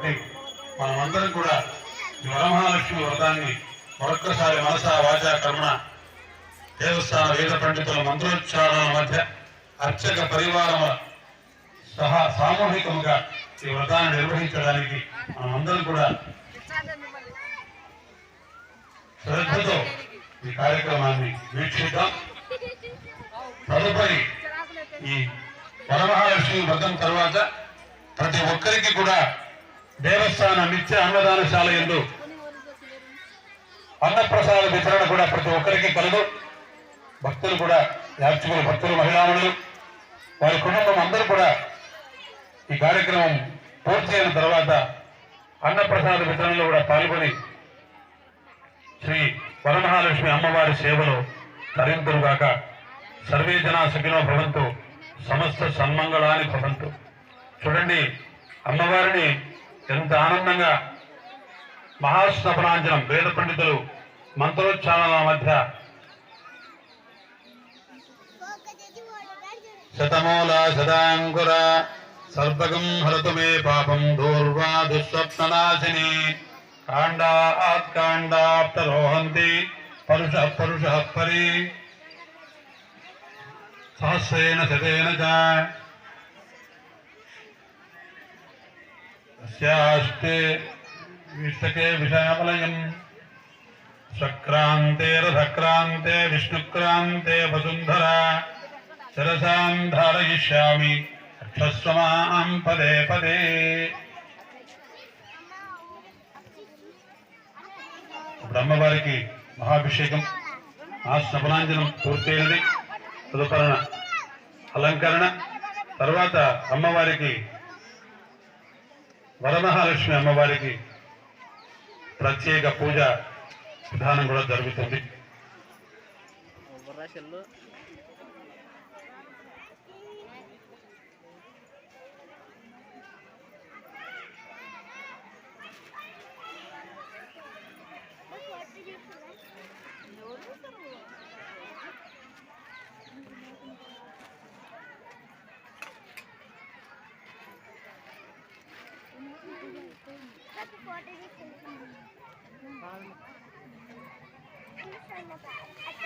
కాబట్టి మనమందరం కూడా ఈ వరమహాలక్ష్మి వ్రతాన్ని మరొక్కసారి మనస వాచ కర్మణ దేవస్థాన వేద పండితుల మంత్రోచ్చారణల మధ్య అర్చక పరివారముల సహా సామూహికముగా ఈ వ్రతాన్ని నిర్వహించడానికి మనమందరం కూడా శ్రద్ధతో ఈ కార్యక్రమాన్ని వీక్షిద్దాం. తదుపరి ఈ వరమహాలక్ష్మి వ్రతం తర్వాత ప్రతి ఒక్కరికి కూడా దేవస్థాన నిత్య అన్నదానశాల యందు అన్నప్రసాద వితరణ కూడా ప్రతి ఒక్కరికి కలదు. భక్తులు కూడా యాత్రికులు, భక్తులు, మహిళామణులు, వారి కుటుంబం అందరూ కూడా ఈ కార్యక్రమం పూర్తి అయిన తర్వాత అన్నప్రసాద వితరణలో కూడా పాల్గొని శ్రీ వరమహాలక్ష్మి అమ్మవారి సేవలో తరింతురుగాక. సర్వే జనా సుఖినో భవంతు, సమస్త సన్మంగళాని భవంతు. చూడండి, అమ్మవారిని ఎంత ఆనందంగా మహాస్నపనాంజనం వేద పండితులు మంత్రోచ్చారణల మధ్య శతమూల శతాంకుర సర్వగం హరతు మే పాపం దూర్వా దుస్వప్ననాశిని కాండాత్ కాండాప్తరోహంతి పరుష పరుష పరి సహస్రేణ శతేన చ अस्यास्ते विष्टके विषयमलयम् सक्रान्ते रथक्रान्ते विष्णुक्रान्ते वसुन्धरा सरसां धारयिष्यामि रक्षस्व मां पदे पदे. బ్రహ్మవారికి మహాభిషేకం మహాస్నపనాంజనం పూర్తయినది. తదుపరణ అలంకరణ తర్వాత అమ్మవారికి వరమహాలక్ష్మి అమ్మవారికి ప్రత్యేక పూజ విధానం కూడా జరుగుతుంది. That's